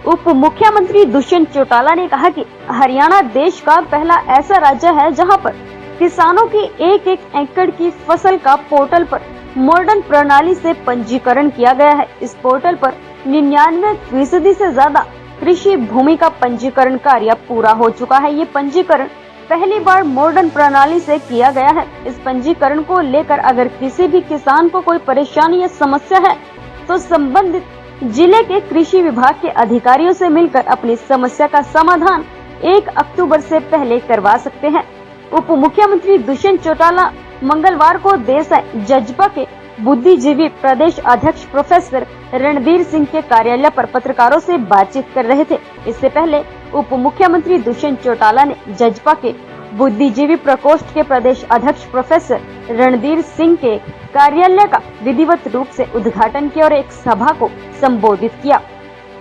उप मुख्यमंत्री दुष्यंत चौटाला ने कहा कि हरियाणा देश का पहला ऐसा राज्य है जहां पर किसानों की एक एक एकड़ की फसल का पोर्टल पर मॉडर्न प्रणाली से पंजीकरण किया गया है। इस पोर्टल पर 99% से ज्यादा कृषि भूमि का पंजीकरण कार्य पूरा हो चुका है। ये पंजीकरण पहली बार मॉडर्न प्रणाली से किया गया है। इस पंजीकरण को लेकर अगर किसी भी किसान को कोई परेशानी या समस्या है तो संबंधित जिले के कृषि विभाग के अधिकारियों से मिलकर अपनी समस्या का समाधान 1 अक्टूबर से पहले करवा सकते हैं। उप मुख्यमंत्री दुष्यंत चौटाला मंगलवार को देसाई जजपा के बुद्धिजीवी प्रदेश अध्यक्ष प्रोफेसर रणधीर सिंह के कार्यालय पर पत्रकारों से बातचीत कर रहे थे। इससे पहले उप मुख्यमंत्री दुष्यंत चौटाला ने जजपा के बुद्धिजीवी प्रकोष्ठ के प्रदेश अध्यक्ष प्रोफेसर रणधीर सिंह के कार्यालय का विधिवत रूप से उद्घाटन किया और एक सभा को संबोधित किया।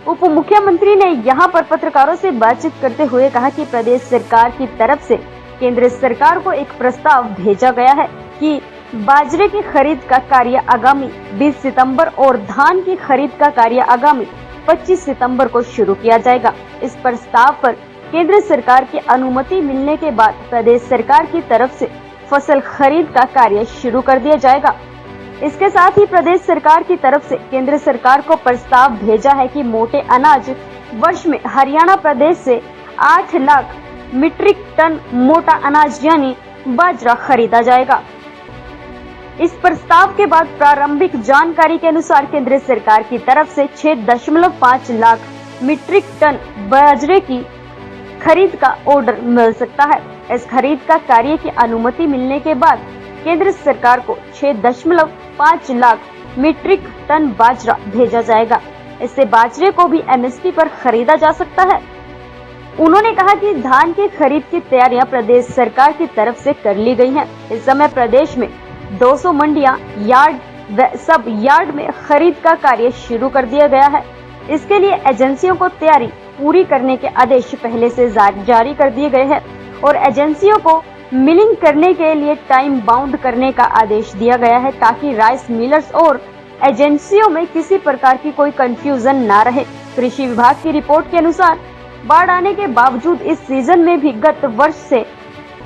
उप मुख्यमंत्री ने यहां पर पत्रकारों से बातचीत करते हुए कहा कि प्रदेश सरकार की तरफ से केंद्र सरकार को एक प्रस्ताव भेजा गया है कि बाजरे की खरीद का कार्य आगामी 20 सितंबर और धान की खरीद का कार्य आगामी 25 सितंबर को शुरू किया जाएगा। इस प्रस्ताव पर केंद्र सरकार की अनुमति मिलने के बाद प्रदेश सरकार की तरफ से फसल खरीद का कार्य शुरू कर दिया जाएगा। इसके साथ ही प्रदेश सरकार की तरफ से केंद्र सरकार को प्रस्ताव भेजा है कि मोटे अनाज वर्ष में हरियाणा प्रदेश से 8 लाख मीट्रिक टन मोटा अनाज यानी बाजरा खरीदा जाएगा। इस प्रस्ताव के बाद प्रारंभिक जानकारी के अनुसार केंद्र सरकार की तरफ से 6.5 लाख मीट्रिक टन बाजरे की खरीद का ऑर्डर मिल सकता है। इस खरीद का कार्य की अनुमति मिलने के बाद केंद्र सरकार को 6.5 लाख मीट्रिक टन बाजरा भेजा जाएगा। इससे बाजरे को भी एमएसपी पर खरीदा जा सकता है। उन्होंने कहा कि धान की खरीद की तैयारियां प्रदेश सरकार की तरफ से कर ली गई हैं। इस समय प्रदेश में 200 मंडियां, यार्ड व सब यार्ड में खरीद का कार्य शुरू कर दिया गया है। इसके लिए एजेंसियों को तैयारी पूरी करने के आदेश पहले से जारी कर दिए गए हैं और एजेंसियों को मिलिंग करने के लिए टाइम बाउंड करने का आदेश दिया गया है ताकि राइस मिलर्स और एजेंसियों में किसी प्रकार की कोई कंफ्यूजन ना रहे। कृषि विभाग की रिपोर्ट के अनुसार बाढ़ आने के बावजूद इस सीजन में भी गत वर्ष से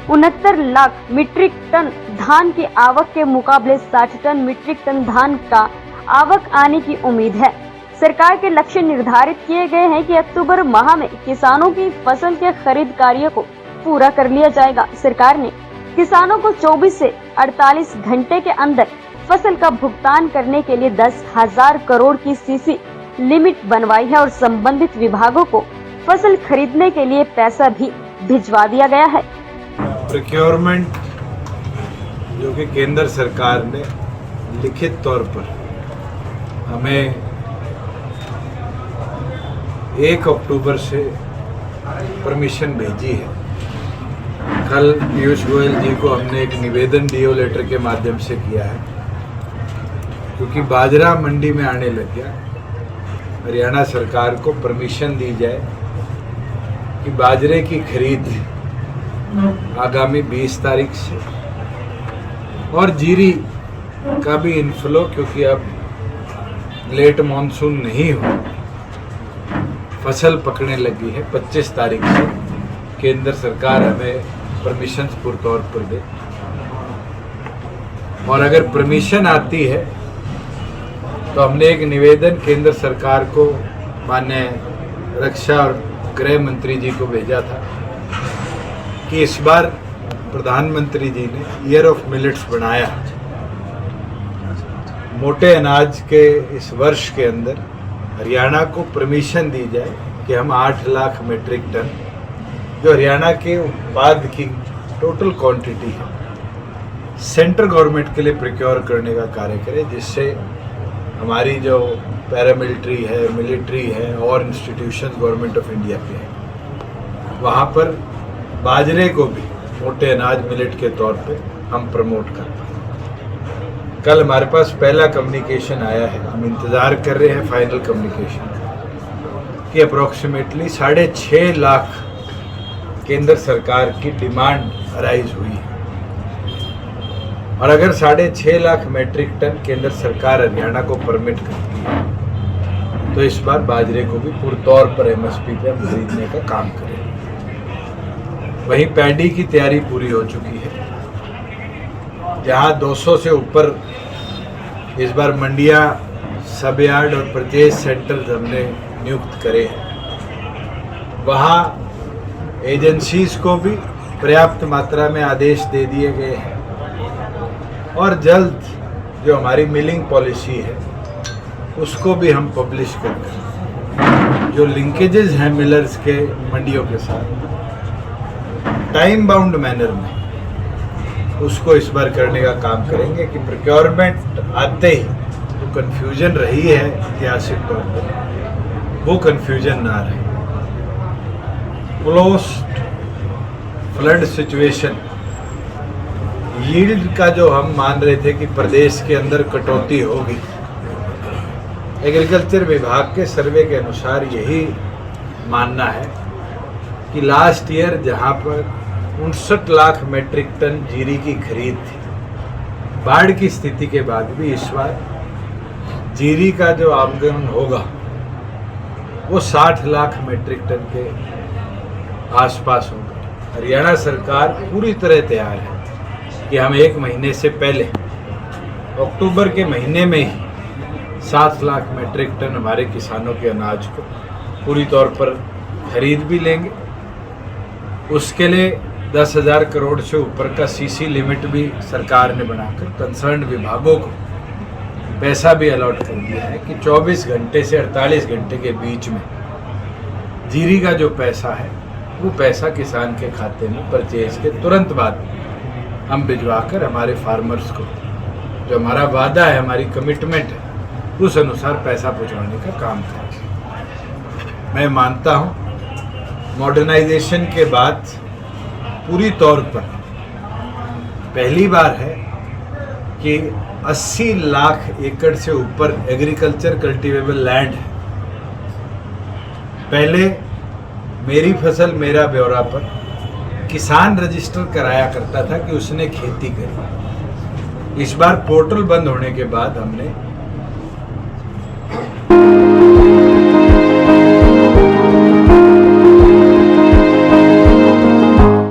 69 लाख मीट्रिक टन धान की आवक के मुकाबले 60 टन मीट्रिक टन धान का आवक आने की उम्मीद है। सरकार के लक्ष्य निर्धारित किए गए हैं कि अक्टूबर माह में किसानों की फसल के खरीद कार्य को पूरा कर लिया जाएगा। सरकार ने किसानों को 24 से 48 घंटे के अंदर फसल का भुगतान करने के लिए 10,000 करोड़ की सीसी लिमिट बनवाई है और संबंधित विभागों को फसल खरीदने के लिए पैसा भी भिजवा दिया गया है। प्रोक्योरमेंट जो कि केंद्र सरकार ने लिखित तौर पर हमें 1 अक्टूबर से परमिशन भेजी है। कल पीयूष गोयल जी को हमने एक निवेदन डीओ लेटर के माध्यम से किया है क्योंकि बाजरा मंडी में आने लग गया। हरियाणा सरकार को परमिशन दी जाए कि बाजरे की खरीद आगामी 20 तारीख से और जीरी का भी इनफ्लो क्योंकि अब लेट मॉनसून नहीं हो फसल पकने लगी है 25 तारीख से केंद्र सरकार हमें परमिशन पूरे तौर पर दे और अगर परमिशन आती है तो हमने एक निवेदन केंद्र सरकार को माननीय रक्षा और गृह मंत्री जी को भेजा था कि इस बार प्रधानमंत्री जी ने ईयर ऑफ मिलेट्स बनाया। मोटे अनाज के इस वर्ष के अंदर हरियाणा को परमिशन दी जाए कि हम 8 लाख मीट्रिक टन जो हरियाणा के उत्पाद की टोटल क्वांटिटी है सेंट्रल गवर्नमेंट के लिए प्रोक्योर करने का कार्य करें, जिससे हमारी जो पैरामिलिट्री है, मिलिट्री है और इंस्टीट्यूशन गवर्नमेंट ऑफ इंडिया के हैं वहाँ पर बाजरे को भी मोटे अनाज मिलेट के तौर पे हम प्रमोट कर पाए। कल हमारे पास पहला कम्युनिकेशन आया है, हम इंतज़ार कर रहे हैं फाइनल कम्युनिकेशन कि अप्रोक्सीमेटली 6.5 लाख केंद्र सरकार की डिमांड अराइज हुई है और अगर 6.5 लाख मेट्रिक टन केंद्र सरकार हरियाणा को परमिट करती है तो इस बार बाजरे को भी पुरतौर पर एमएसपी पे हम खरीदने का काम करेंगे। वहीं पैडी की तैयारी पूरी हो चुकी है, जहां 200 से ऊपर इस बार मंडियां, सब यार्ड और परचेज सेंटर्स हमने नियुक्त करे हैं। वहाँ एजेंसीज को भी पर्याप्त मात्रा में आदेश दे दिए गए हैं और जल्द जो हमारी मिलिंग पॉलिसी है उसको भी हम पब्लिश करके जो लिंकेजेस हैं मिलर्स के मंडियों के साथ टाइम बाउंड मैनर में उसको इस बार करने का काम करेंगे कि प्रोक्योरमेंट आते ही जो कन्फ्यूजन रही है ऐतिहासिक तौर पर वो कन्फ्यूजन ना रहे। पोस्ट फ्लड सिचुएशन यील्ड का जो हम मान रहे थे कि प्रदेश के अंदर कटौती होगी, एग्रीकल्चर विभाग के सर्वे के अनुसार यही मानना है कि लास्ट ईयर जहां पर 59 लाख मेट्रिक टन जीरी की खरीद थी, बाढ़ की स्थिति के बाद भी इस बार जीरी का जो आमदन होगा वो 60 लाख मेट्रिक टन के आसपास होगा। हरियाणा सरकार पूरी तरह तैयार है कि हम 1 महीने से पहले अक्टूबर के महीने में ही 7 लाख मेट्रिक टन हमारे किसानों के अनाज को पूरी तौर पर खरीद भी लेंगे। उसके लिए 10,000 करोड़ से ऊपर का सीसी लिमिट भी सरकार ने बनाकर कंसर्न विभागों को पैसा भी अलॉट कर दिया है कि 24 घंटे से 48 घंटे के बीच में जीरी का जो पैसा है वो पैसा किसान के खाते में परचेज के तुरंत बाद हम भिजवाकर हमारे फार्मर्स को जो हमारा वादा है, हमारी कमिटमेंट है, उस अनुसार पैसा पहुंचाने का काम करें। मैं मानता हूं मॉडर्नाइजेशन के बाद पूरी तौर पर पहली बार है कि 80 लाख एकड़ से ऊपर एग्रीकल्चर कल्टीवेबल लैंड है। पहले मेरी फसल मेरा ब्यौरा पर किसान रजिस्टर कराया करता था कि उसने खेती करी। इस बार पोर्टल बंद होने के बाद हमने